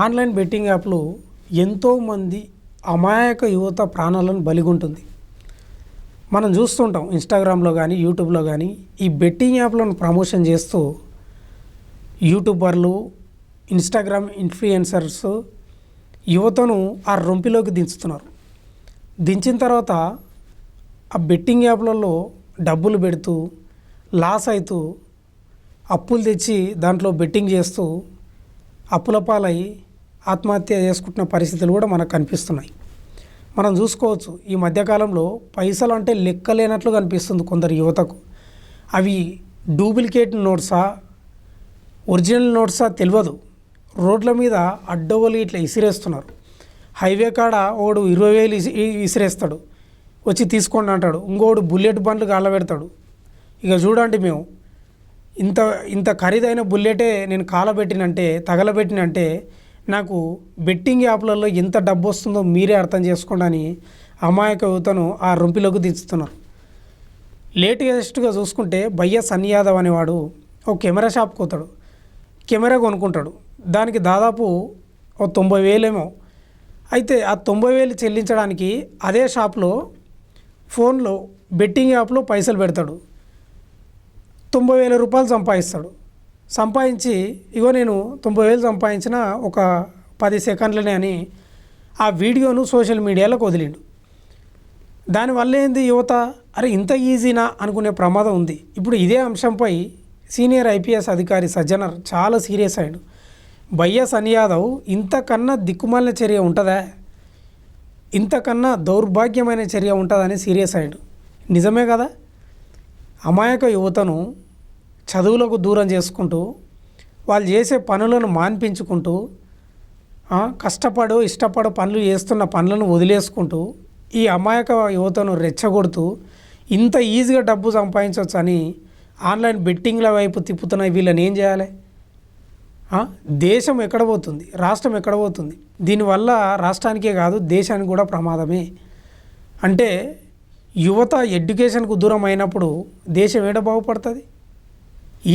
Online betting యాప్లు ఎంతోమంది అమాయక యువత ప్రాణాలను బలిగొంటుంది. మనం చూస్తుంటాం ఇన్స్టాగ్రామ్లో కానీ యూట్యూబ్లో కానీ ఈ బెట్టింగ్ యాప్లను ప్రమోషన్ చేస్తూ యూట్యూబర్లు, ఇన్స్టాగ్రామ్ ఇన్ఫ్లుయెన్సర్స్ యువతను ఆ రొంపిలోకి దించుతున్నారు. దించిన తర్వాత ఆ బెట్టింగ్ యాప్లలో డబ్బులు పెడుతూ లాస్ అవుతూ అప్పులు తెచ్చి దాంట్లో బెట్టింగ్ చేస్తూ అప్పుల పాలై ఆత్మహత్య చేసుకుంటున్న పరిస్థితులు కూడా మనకు కనిపిస్తున్నాయి. మనం చూసుకోవచ్చు, ఈ మధ్యకాలంలో పైసలు అంటే లెక్కలేనట్లు కనిపిస్తుంది కొందరు యువతకు. అవి డూప్లికేట్ నోట్సా ఒరిజినల్ నోట్సా తెలియదు. రోడ్ల మీద అడ్డగోలు ఇట్లా ఇసిరేస్తున్నారు. హైవే కాడ ఓడు 20,000 విసిరేస్తాడు, వచ్చి తీసుకోండి అంటాడు. ఇంకోడు బుల్లెట్ బండ్లు కాళ్ళబెడతాడు. ఇక చూడండి, మేము ఇంత ఇంత ఖరీదైన బుల్లెటే నేను కాలబెట్టినంటే తగలబెట్టినంటే నాకు బెట్టింగ్ యాప్లలో ఎంత డబ్బు వస్తుందో మీరే అర్థం చేసుకోండి అని అమాయక యువతను ఆ రొంపిలోకి దించుతున్నారు. లేటెస్ట్గా చూసుకుంటే భయ్య సన్నీ యాదవ్ అనేవాడు ఒక కెమెరా షాప్కి పోతాడు, కెమెరా కొనుక్కుంటాడు. దానికి దాదాపు ఓ 90,000 ఏమో. అయితే ఆ 90,000 చెల్లించడానికి అదే షాప్లో ఫోన్లో బెట్టింగ్ యాప్లో పైసలు పెడతాడు. 90,000 రూపాయలు సంపాదిస్తాడు. సంపాదించి ఇగో నేను 90,000 సంపాదించిన ఒక 10 సెకండ్లనే అని ఆ వీడియోను సోషల్ మీడియాలోకి వదిలిండు. దానివల్ల ఏంది, యువత అరే ఇంత ఈజీనా అనుకునే ప్రమాదం ఉంది. ఇప్పుడు ఇదే అంశంపై సీనియర్ ఐపీఎస్ అధికారి సజ్జనర్ చాలా సీరియస్ అయ్యాడు. భయ్య సన్నీ యాదవ్ ఇంతకన్నా దిక్కుమాలిన చర్య ఉంటుందా, ఇంతకన్నా దౌర్భాగ్యమైన చర్య ఉంటుందని సీరియస్ అయ్యాడు. నిజమే కదా, అమాయక యువతను చదువులకు దూరం చేసుకుంటూ వాళ్ళు చేసే పనులను మాన్పించుకుంటూ ఇష్టపడు పనులు చేస్తున్న పనులను వదిలేసుకుంటూ ఈ అమాయక యువతను రెచ్చగొడుతూ ఇంత ఈజీగా డబ్బు సంపాదించవచ్చు అని ఆన్లైన్ బెట్టింగ్ల వైపు తిప్పుతున్న వీళ్ళని ఏం చేయాలి? దేశం ఎక్కడ పోతుంది, రాష్ట్రం ఎక్కడ పోతుంది? దీనివల్ల రాష్ట్రానికే కాదు దేశానికి కూడా ప్రమాదమే. అంటే యువత ఎడ్యుకేషన్కు దూరం అయినప్పుడు దేశం ఏడ బాగుపడుతుంది?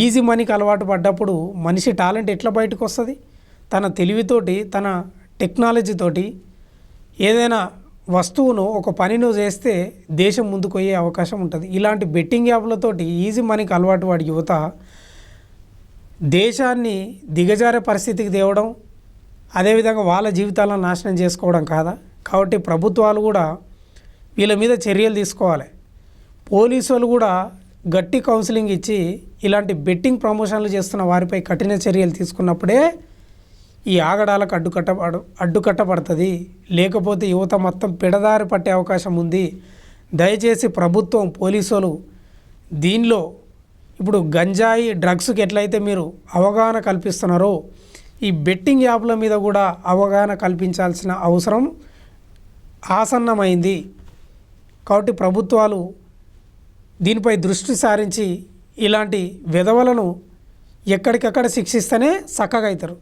ఈజీ మనీకి అలవాటు పడ్డప్పుడు మనిషి టాలెంట్ ఎట్లా బయటకు వస్తుంది? తన తెలివితోటి, తన టెక్నాలజీతోటి ఏదైనా వస్తువును ఒక పనిను చేస్తే దేశం ముందుకు పోయే అవకాశం ఉంటుంది. ఇలాంటి బెట్టింగ్ యాప్లతోటి ఈజీ మనీకి అలవాటు పడి యువత దేశాన్ని దిగజారే పరిస్థితికి తేవడం, అదేవిధంగా వాళ్ళ జీవితాలను నాశనం చేసుకోవడం కాదా? కాబట్టి ప్రభుత్వాలు కూడా వీళ్ళ మీద చర్యలు తీసుకోవాలి. పోలీసులు కూడా గట్టి కౌన్సిలింగ్ ఇచ్చి ఇలాంటి బెట్టింగ్ ప్రమోషన్లు చేస్తున్న వారిపై కఠిన చర్యలు తీసుకున్నప్పుడే ఈ ఆగడాలకు అడ్డుకట్టబడుతుంది. లేకపోతే యువత మొత్తం పెడదారి పట్టే అవకాశం ఉంది. దయచేసి ప్రభుత్వం, పోలీసులు దీనిలో ఇప్పుడు గంజాయి డ్రగ్స్కి ఎట్లయితే మీరు అవగాహన కల్పిస్తున్నారో ఈ బెట్టింగ్ యాప్ల మీద కూడా అవగాహన కల్పించాల్సిన అవసరం ఆసన్నమైంది. కాబట్టి ప్రభుత్వాలు దీనిపై దృష్టి సారించి ఇలాంటి వెధవలను ఎక్కడికక్కడ శిక్షిస్తేనే చక్కగా అవుతారు.